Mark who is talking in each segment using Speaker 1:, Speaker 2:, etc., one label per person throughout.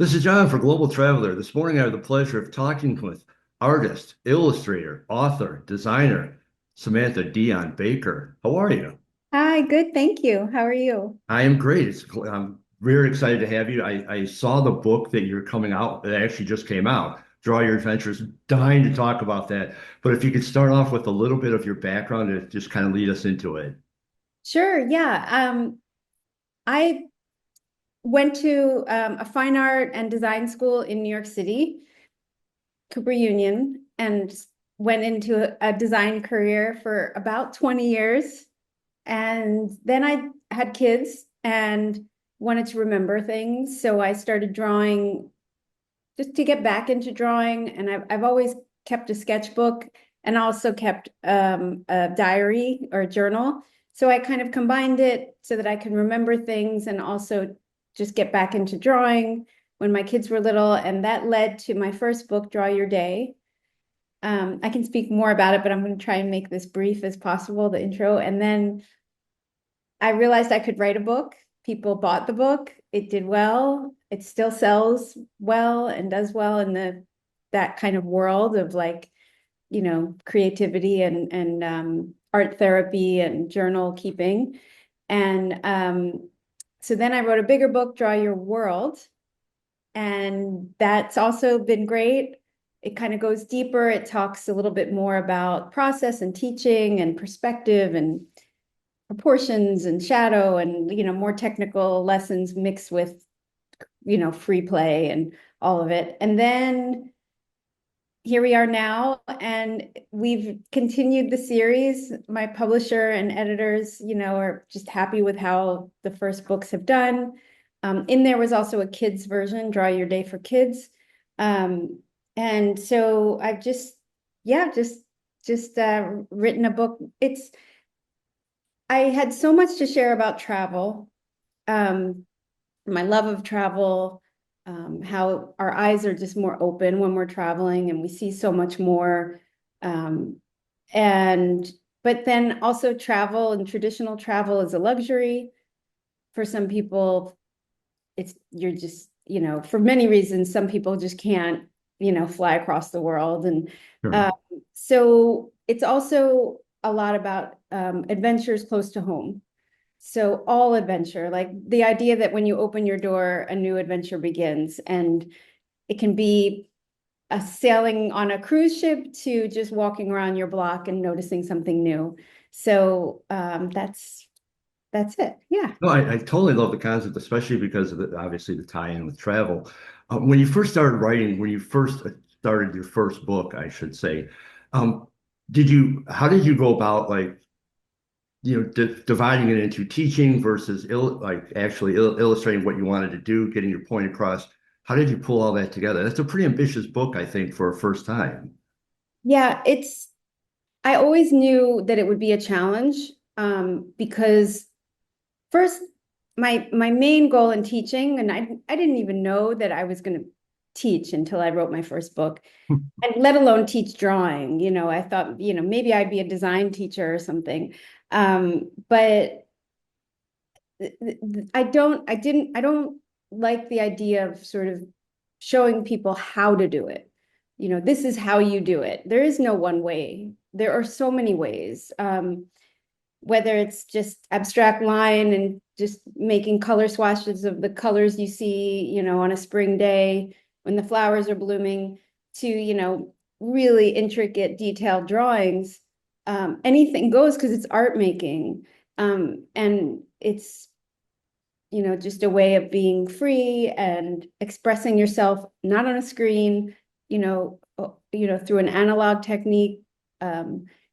Speaker 1: This is John for Global Traveler. This morning I have the pleasure of talking with artist, illustrator, author, designer, Samantha Dion Baker. How are you?
Speaker 2: Hi, good, thank you. How are you?
Speaker 1: I am great. I'm very excited to have you. I saw the book that you're coming out, that actually just came out, Draw Your Adventures. Dying to talk about that. But if you could start off with a little bit of your background and just kind of lead us into it.
Speaker 2: Sure, yeah. I went to a fine art and design school in New York City, Cooper Union, and went into a design career for about 20 years. And then I had kids and wanted to remember things. So I started drawing just to get back into drawing. And I've always kept a sketchbook and also kept a diary or a journal. So I kind of combined it so that I can remember things and also just get back into drawing when my kids were little. And that led to my first book, Draw Your Day. I can speak more about it, but I'm going to try and make this brief as possible, the intro. And then I realized I could write a book. People bought the book. It did well. It still sells well and does well in the that kind of world of like, creativity and art therapy and journal keeping. And so then I wrote a bigger book, Draw Your World, and that's also been great. It kind of goes deeper. It talks a little bit more about process and teaching and perspective and proportions and shadow and more technical lessons mixed with free play and all of it. And then here we are now, and we've continued the series. My publisher and editors are just happy with how the first books have done. In there was also a kids version, Draw Your Day for Kids. And so I've just yeah just written a book. It's I had so much to share about travel, um, my love of travel, how our eyes are just more open when we're traveling and we see so much more. Um, and but then also travel and traditional travel is a luxury. For some people, you're just, for many reasons, some people just can't, fly across the world. And
Speaker 1: Sure.
Speaker 2: uh, so it's also a lot about adventures close to home. So all adventure, like the idea that when you open your door, a new adventure begins, and it can be a sailing on a cruise ship to just walking around your block and noticing something new. So that's it. Yeah.
Speaker 1: No, I totally love the concept, especially because of obviously the tie-in with travel. When you first started writing, when you first started your first book, I should say, um, how did you go about like, dividing it into teaching versus like actually illustrating what you wanted to do, getting your point across? How did you pull all that together? That's a pretty ambitious book, I think, for a first time.
Speaker 2: Yeah, I always knew that it would be a challenge, because first, my main goal in teaching, and I didn't even know that I was going to teach until I wrote my first book, and let alone teach drawing. I thought, maybe I'd be a design teacher or something. But I don't like the idea of sort of showing people how to do it. This is how you do it. There is no one way. There are so many ways. Whether it's just abstract line and just making color swatches of the colors you see, on a spring day when the flowers are blooming, to, really intricate, detailed drawings. Anything goes because it's art making. And it's, just a way of being free and expressing yourself, not on a screen, through an analog technique,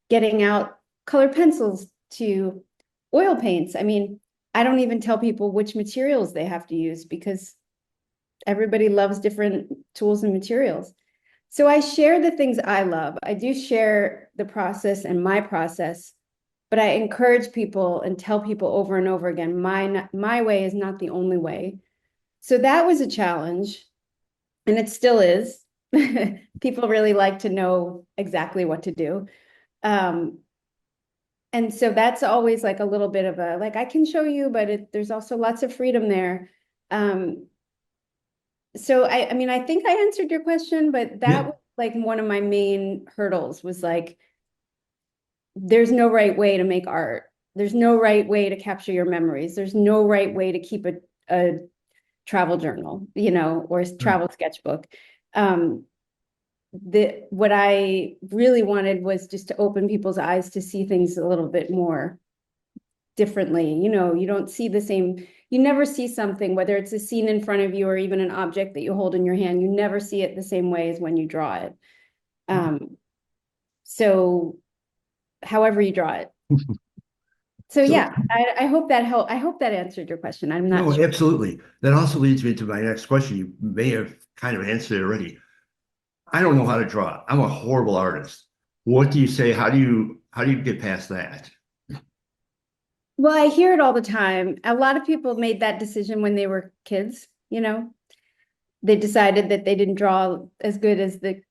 Speaker 2: getting out colored pencils to oil paints. I mean, I don't even tell people which materials they have to use because everybody loves different tools and materials. So I share the things I love. I do share the process and my process, but I encourage people and tell people over and over again, my way is not the only way. So that was a challenge, and it still is. People really like to know exactly what to do. Um, and so that's always like a little bit of a like I can show you, but there's also lots of freedom there. Um, So I mean, I think I answered your question, but that
Speaker 1: Yeah.
Speaker 2: was like one of my main hurdles was like, there's no right way to make art. There's no right way to capture your memories. There's no right way to keep a travel journal, or a
Speaker 1: Right.
Speaker 2: travel sketchbook. Um, what I really wanted was just to open people's eyes to see things a little bit more differently. You don't see the same, you never see something, whether it's a scene in front of you or even an object that you hold in your hand, you never see it the same way as when you draw it. Um, so however you draw it. So
Speaker 1: So,
Speaker 2: yeah, I hope that helped. I hope that answered your question. I'm not
Speaker 1: no,
Speaker 2: sure.
Speaker 1: absolutely. That also leads me to my next question. You may have kind of answered it already. I don't know how to draw. I'm a horrible artist. What do you say? How do you get past that?
Speaker 2: Well, I hear it all the time. A lot of people made that decision when they were kids. They decided that they didn't draw as good as the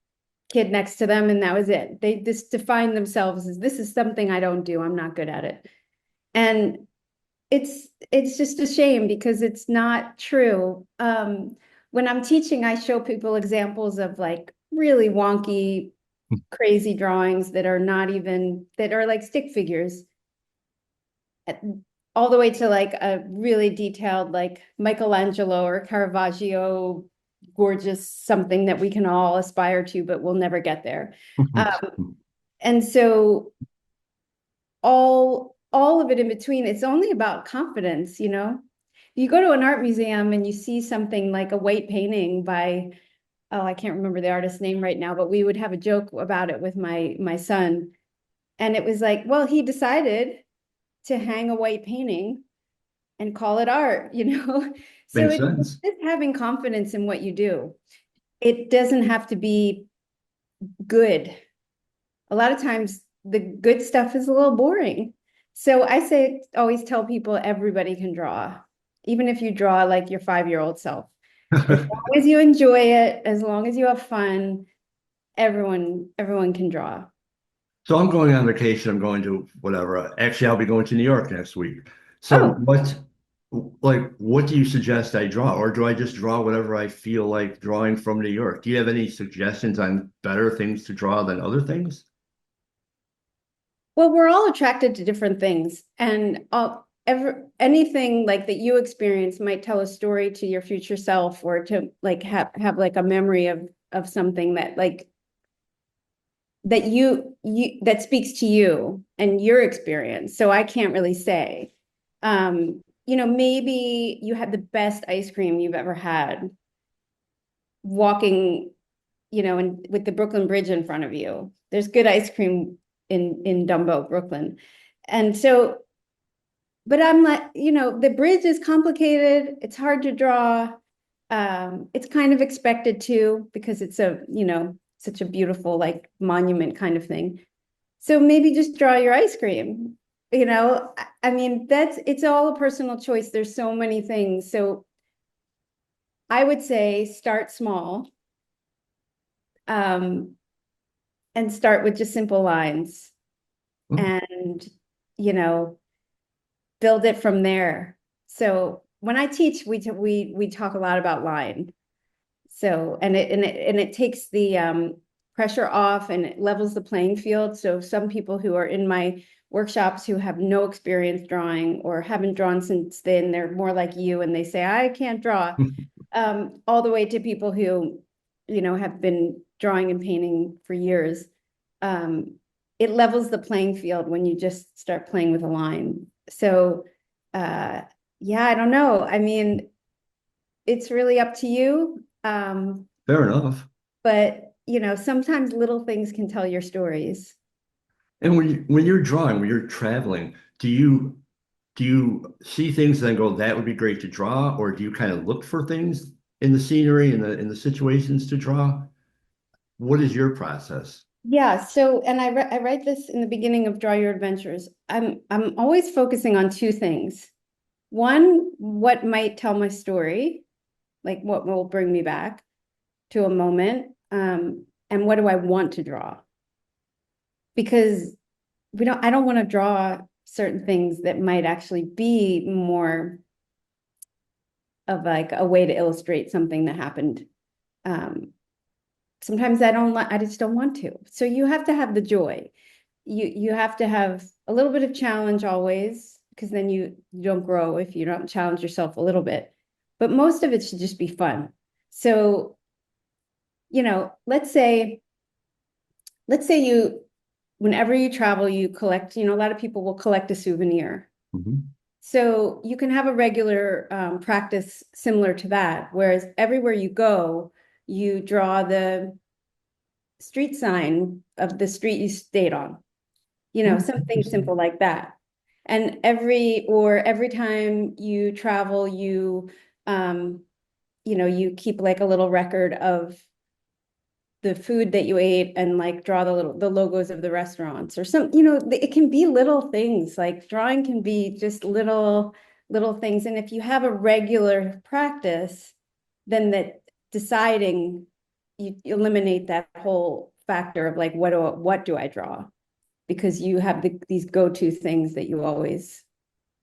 Speaker 2: kid next to them, and that was it. They just defined themselves as this is something I don't do. I'm not good at it. And it's just a shame because it's not true. When I'm teaching, I show people examples of like really wonky, crazy drawings that are not even that are like stick figures all the way to like a really detailed like Michelangelo or Caravaggio gorgeous something that we can all aspire to, but we'll never get there. And so all of it in between, it's only about confidence. You go to an art museum and you see something like a white painting by, oh, I can't remember the artist's name right now, but we would have a joke about it with my son. And it was like, well, he decided to hang a white painting and call it art. So
Speaker 1: Makes
Speaker 2: it's
Speaker 1: sense.
Speaker 2: just having confidence in what you do. It doesn't have to be good. A lot of times the good stuff is a little boring. So I say, always tell people everybody can draw, even if you draw like your 5-year-old self. As long as you enjoy it, as long as you have fun, everyone can draw.
Speaker 1: So I'm going on vacation. I'm going to whatever. Actually, I'll be going to New York next week. So
Speaker 2: Oh,
Speaker 1: what do you suggest I draw? Or do I just draw whatever I feel like drawing from New York? Do you have any suggestions on better things to draw than other things?
Speaker 2: well, we're all attracted to different things, and anything like that you experience might tell a story to your future self, or to like have like a memory of something that like that you that speaks to you and your experience. So I can't really say. Maybe you had the best ice cream you've ever had walking, and with the Brooklyn Bridge in front of you. There's good ice cream in Dumbo, Brooklyn. And so, but I'm like, the bridge is complicated. It's hard to draw. It's kind of expected to because it's such a beautiful like monument kind of thing. So maybe just draw your ice cream. I mean, it's all a personal choice. There's so many things. So I would say start small, um, and start with just simple lines
Speaker 1: Hmm.
Speaker 2: and, you know, build it from there. So when I teach, we talk a lot about line. So and it takes the pressure off and it levels the playing field. So some people who are in my workshops who have no experience drawing or haven't drawn since then, they're more like you and they say, I can't draw. All the way to people who, have been drawing and painting for years. Um, it levels the playing field when you just start playing with a line. So, uh, yeah, I don't know. I mean, it's really up to you.
Speaker 1: Fair enough.
Speaker 2: But sometimes little things can tell your stories.
Speaker 1: And when you're drawing, when you're traveling, do you see things and then go, that would be great to draw, or do you kind of look for things in the scenery and the situations to draw? What is your process?
Speaker 2: Yeah, so and I write this in the beginning of Draw Your Adventures. I'm always focusing on two things. One, what might tell my story, like what will bring me back to a moment, and what do I want to draw? Because I don't want to draw certain things that might actually be more of like a way to illustrate something that happened. Um, Sometimes I just don't want to. So you have to have the joy. You have to have a little bit of challenge always, because then you don't grow if you don't challenge yourself a little bit. But most of it should just be fun. So, let's say you, whenever you travel, you collect, a lot of people will collect a souvenir.
Speaker 1: Mhm.
Speaker 2: So you can have a regular practice similar to that, whereas everywhere you go, you draw the street sign of the street you stayed on,
Speaker 1: Oh,
Speaker 2: something
Speaker 1: interesting.
Speaker 2: simple like that. And every time you travel, um, you keep like a little record of the food that you ate and like draw the logos of the restaurants or some, it can be little things. Like drawing can be just little things. And if you have a regular practice, then that deciding, you eliminate that whole factor of like what do I draw, because you have these go-to things that you always.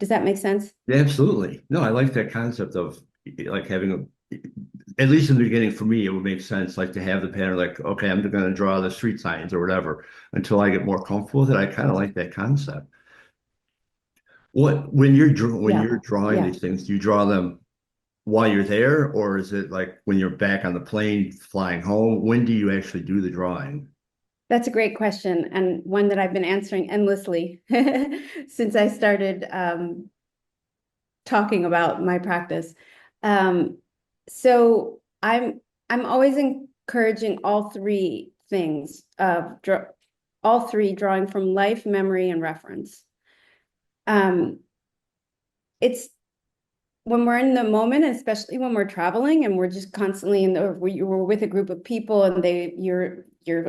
Speaker 2: Does that make sense?
Speaker 1: Yeah, absolutely. No, I like that concept of like having at least in the beginning for me, it would make sense like to have the pattern like, okay, I'm going to draw the street signs or whatever until I get more comfortable with it. I kind of like that concept. When
Speaker 2: Yeah.
Speaker 1: you're drawing
Speaker 2: Yeah.
Speaker 1: these things, do you draw them while you're there, or is it like when you're back on the plane flying home? When do you actually do the drawing?
Speaker 2: That's a great question, and one that I've been answering endlessly since I started talking about my practice. Um, so I'm always encouraging all three things of all three, drawing from life, memory, and reference. Um, it's when we're in the moment, especially when we're traveling and we're just constantly we're with a group of people and you're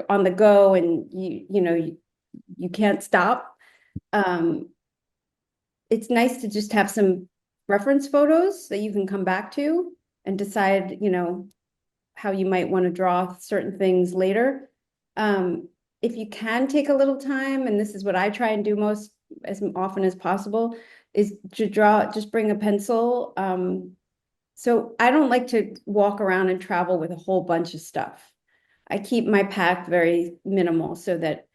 Speaker 2: on the go and you can't stop. Um, it's nice to just have some reference photos that you can come back to and decide, how you might want to draw certain things later. If you can take a little time, and this is what I try and do most as often as possible, is to just bring a pencil. So I don't like to walk around and travel with a whole bunch of stuff. I keep my pack very minimal so that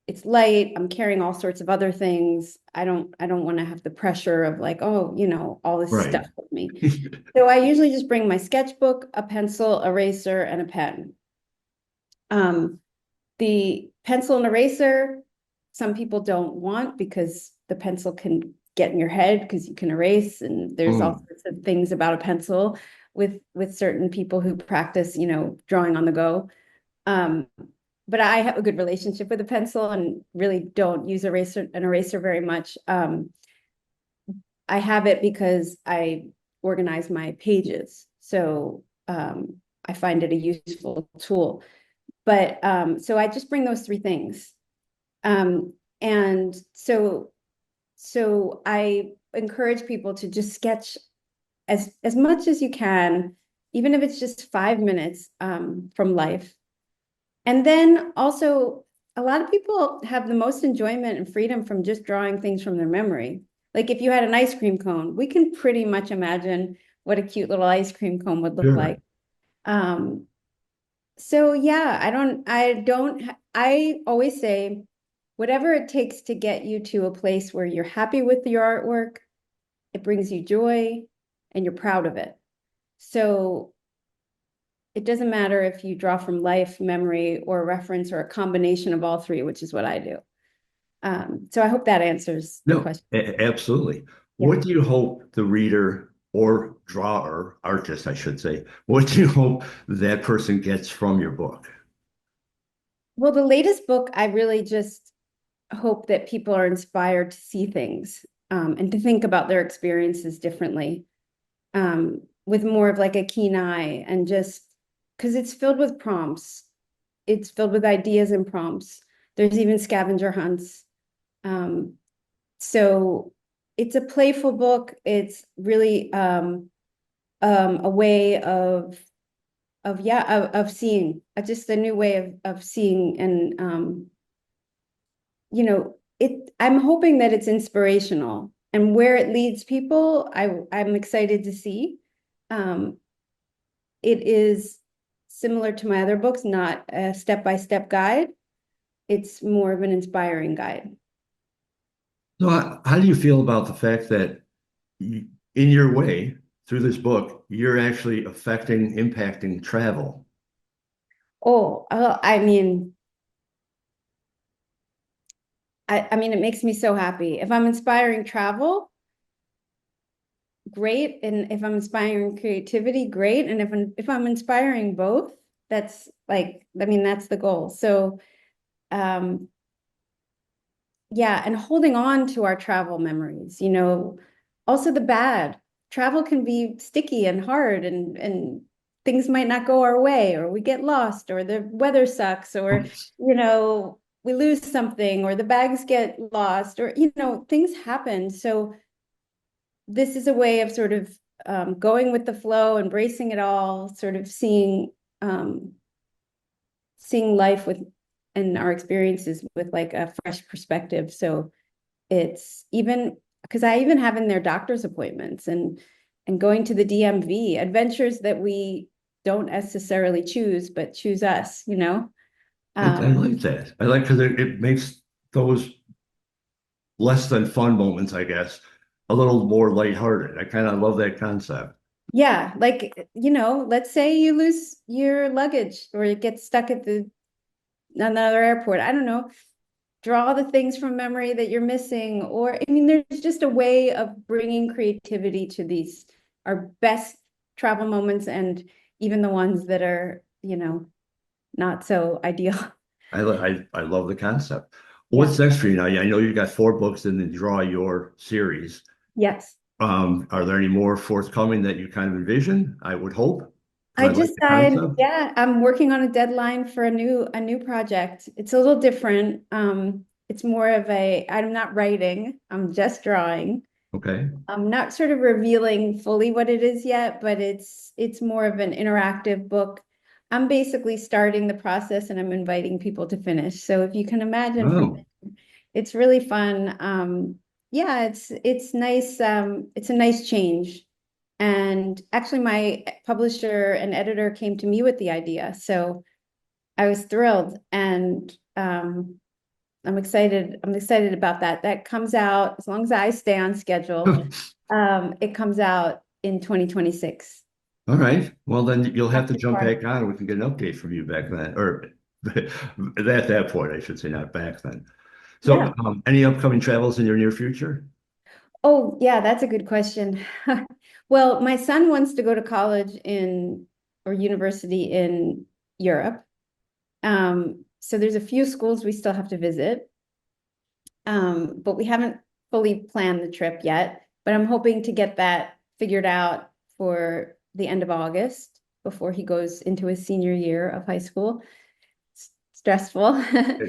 Speaker 2: it's light. I'm carrying all sorts of other things. I don't want to have the pressure of like, oh, all this
Speaker 1: Right.
Speaker 2: stuff with me. So I usually just bring my sketchbook, a pencil, eraser, and a pen. Um, the pencil and eraser, some people don't want because the pencil can get in your head because you can erase, and there's all
Speaker 1: Mm,
Speaker 2: sorts of things about a pencil with certain people who practice, drawing on the go. Um, but I have a good relationship with a pencil and really don't use an eraser very much. I have it because I organize my pages. So I find it a useful tool. But so I just bring those three things. And so I encourage people to just sketch as much as you can, even if it's just 5 minutes from life. And then also, a lot of people have the most enjoyment and freedom from just drawing things from their memory. Like if you had an ice cream cone, we can pretty much imagine what a cute little ice cream cone would look
Speaker 1: sure.
Speaker 2: like. Um, so yeah, I always say, whatever it takes to get you to a place where you're happy with your artwork, it brings you joy, and you're proud of it. So it doesn't matter if you draw from life, memory, or reference, or a combination of all three, which is what I do. So I hope that answers the
Speaker 1: No,
Speaker 2: question.
Speaker 1: absolutely.
Speaker 2: Yeah.
Speaker 1: What do you hope the reader or drawer, artist, I should say, what do you hope that person gets from your book?
Speaker 2: Well, the latest book, I really just hope that people are inspired to see things and to think about their experiences differently, with more of like a keen eye, and just because it's filled with prompts. It's filled with ideas and prompts. There's even scavenger hunts. Um, so it's a playful book. It's really a way of seeing, just a new way of seeing, and I'm hoping that it's inspirational, and where it leads people, I'm excited to see. Um, it is similar to my other books, not a step-by-step guide. It's more of an inspiring guide.
Speaker 1: So how do you feel about the fact that you, in your way, through this book, you're actually affecting, impacting travel?
Speaker 2: I mean, I mean, it makes me so happy. If I'm inspiring travel, great. And if I'm inspiring creativity, great. And if I'm inspiring both, that's like, I mean, that's the goal. So, um, yeah, and holding on to our travel memories, also the bad. Travel can be sticky and hard and things might not go our way, or we get lost, or the weather sucks, or we lose something, or the bags get lost, or things happen. So this is a way of sort of going with the flow, embracing it all, sort of um, seeing life with and our experiences with like a fresh perspective. So it's even because I even have in there doctor's appointments and going to the DMV, adventures that we don't necessarily choose, but choose us.
Speaker 1: I
Speaker 2: Um,
Speaker 1: like that. I like because it makes those less than fun moments, I guess, a little more lighthearted. I kind of love that concept.
Speaker 2: yeah, like, let's say you lose your luggage or it gets stuck at another airport. I don't know. Draw the things from memory that you're missing, or I mean, there's just a way of bringing creativity to these our best travel moments and even the ones that are not so ideal.
Speaker 1: I love the concept.
Speaker 2: Yeah.
Speaker 1: What's next for you now? I know you got four books in the Draw Your series.
Speaker 2: Yes.
Speaker 1: Are there any more forthcoming that you kind of envision? I would hope,
Speaker 2: I
Speaker 1: because I like
Speaker 2: just
Speaker 1: the
Speaker 2: signed,
Speaker 1: concept.
Speaker 2: yeah, I'm working on a deadline for a new project. It's a little different. It's more of I'm not writing, I'm just drawing.
Speaker 1: Okay.
Speaker 2: I'm not sort of revealing fully what it is yet, but it's more of an interactive book. I'm basically starting the process and I'm inviting people to finish. So if you can imagine from
Speaker 1: Oh,
Speaker 2: it's really fun. Yeah, it's nice. It's a nice change. And actually my publisher and editor came to me with the idea. So I was thrilled and I'm excited about that. That comes out as long as I stay on schedule.
Speaker 1: all
Speaker 2: It comes out in 2026.
Speaker 1: right. Well, then you'll have to
Speaker 2: After
Speaker 1: jump
Speaker 2: part.
Speaker 1: back on and we can get an update from you back then, or at that point, I should say, not back then.
Speaker 2: Yeah.
Speaker 1: So, any upcoming travels in your near future?
Speaker 2: Oh, yeah, that's a good question. Well, my son wants to go to college or university in Europe. So there's a few schools we still have to visit. But we haven't fully planned the trip yet. But I'm hoping to get that figured out for the end of August before he goes into his senior year of high school. Stressful.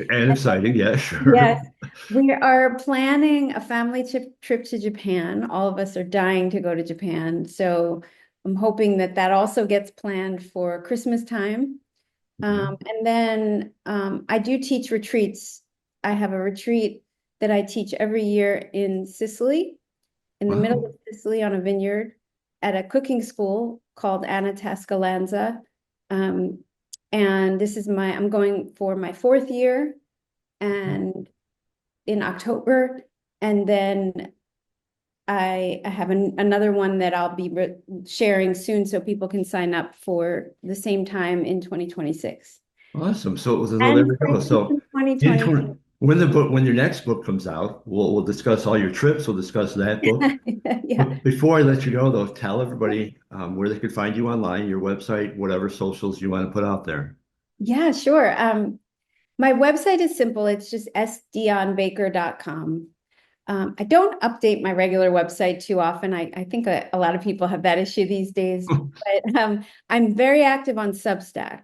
Speaker 1: And exciting, yeah, sure.
Speaker 2: Yes, we are planning a family trip to Japan. All of us are dying to go to Japan. So I'm hoping that that also gets planned for Christmas time.
Speaker 1: Okay.
Speaker 2: And then I do teach retreats. I have a retreat that I teach every year in Sicily, in the middle
Speaker 1: Wow.
Speaker 2: of Sicily on a vineyard at a cooking school called Anatascalanza. Um, and I'm going for my fourth year and in October. And then I have another one that I'll be sharing soon so people can sign up for the same time in 2026.
Speaker 1: Awesome. So there
Speaker 2: And
Speaker 1: we
Speaker 2: for
Speaker 1: go. So in
Speaker 2: 2020.
Speaker 1: 20, when your next book comes out, we'll discuss all your trips. We'll discuss that book.
Speaker 2: Yeah.
Speaker 1: But before I let you go, though, tell everybody where they could find you online, your website, whatever socials you want to put out there.
Speaker 2: Yeah, sure. My website is simple. It's just sdionbaker.com. I don't update my regular website too often. I think a lot of people have that issue these days, but I'm very active on Substack.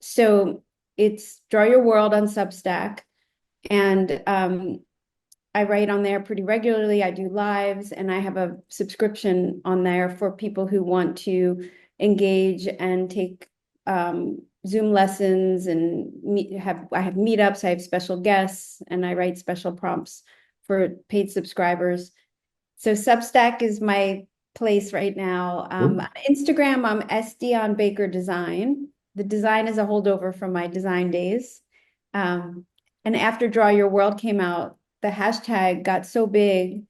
Speaker 2: So it's Draw Your World on Substack. And I write on there pretty regularly. I do lives and I have a subscription on there for people who want to engage and take Zoom lessons and I have meetups, I have special guests, and I write special prompts for paid subscribers. So Substack is my place right now.
Speaker 1: Cool.
Speaker 2: On Instagram, I'm S Dion Baker Design. The design is a holdover from my design days. And after Draw Your World came out, the hashtag got so big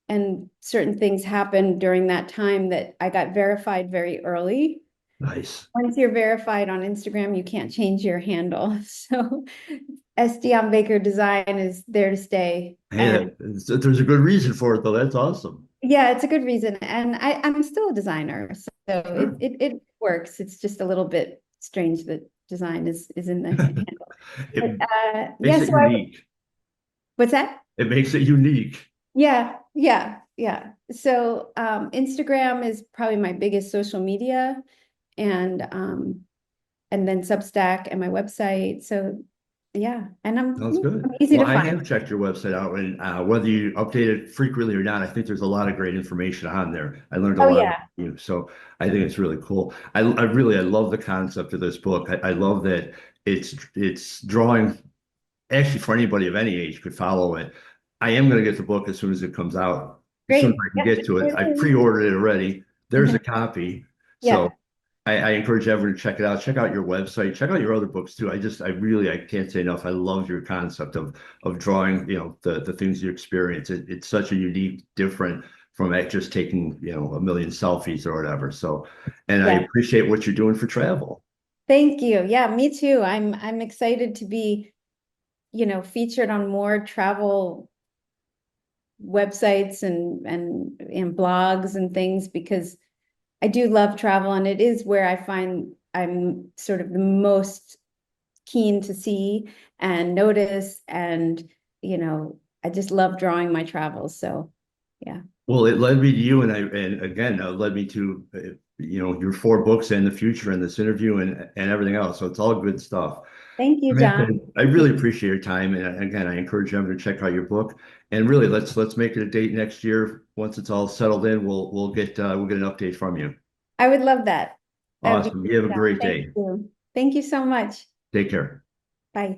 Speaker 2: and certain things happened during that time that I got verified very early.
Speaker 1: Nice.
Speaker 2: Once you're verified on Instagram, you can't change your handle. So SD on Baker Design is there to stay.
Speaker 1: Hey,
Speaker 2: And
Speaker 1: there's a good reason for it, though. That's awesome.
Speaker 2: yeah, it's a good reason. And I'm still a designer. So
Speaker 1: Sure.
Speaker 2: it works. It's just a little bit strange that design is in the handle. But
Speaker 1: It
Speaker 2: yeah,
Speaker 1: makes it
Speaker 2: so I,
Speaker 1: unique.
Speaker 2: what's that?
Speaker 1: It makes it unique.
Speaker 2: Yeah, yeah, yeah. So Instagram is probably my biggest social media and then Substack and my website. So yeah, and
Speaker 1: Sounds
Speaker 2: I'm
Speaker 1: good.
Speaker 2: easy
Speaker 1: Well,
Speaker 2: to
Speaker 1: I
Speaker 2: find.
Speaker 1: have checked your website out, and whether you update it frequently or not, I think there's a lot of great information on there. I learned a
Speaker 2: Oh
Speaker 1: lot about
Speaker 2: yeah,
Speaker 1: you, so I think it's really cool. I love the concept of this book. I love that it's drawing. Actually, for anybody of any age could follow it. I am going to get the book as soon as it comes out. As soon as
Speaker 2: great.
Speaker 1: I can
Speaker 2: Yeah,
Speaker 1: get to it,
Speaker 2: it
Speaker 1: I
Speaker 2: is.
Speaker 1: pre-ordered it already. There's a copy,
Speaker 2: Yeah,
Speaker 1: so I encourage everyone to check it out. Check out your website. Check out your other books too. I can't say enough. I love your concept of drawing, the things you experience. It's such a unique, different from just taking, a million selfies or whatever. So, and I
Speaker 2: yeah.
Speaker 1: appreciate what you're doing for travel.
Speaker 2: Thank you. Yeah, me too. I'm excited to be, featured on more travel websites and blogs and things because I do love travel and it is where I find I'm sort of the most keen to see and notice and I just love drawing my travels. So yeah.
Speaker 1: Well, it led me to you, and again, led me to your four books and the future and this interview and everything else. So it's all good stuff.
Speaker 2: Thank you,
Speaker 1: Samantha,
Speaker 2: John.
Speaker 1: I really appreciate your time, and again, I encourage everyone to check out your book. And really, let's make it a date next year. Once it's all settled in, we'll get an update from you.
Speaker 2: I would love that. That would be
Speaker 1: Awesome. You have a
Speaker 2: John.
Speaker 1: great
Speaker 2: Thank
Speaker 1: day.
Speaker 2: you. Thank you so much.
Speaker 1: Take care.
Speaker 2: Bye.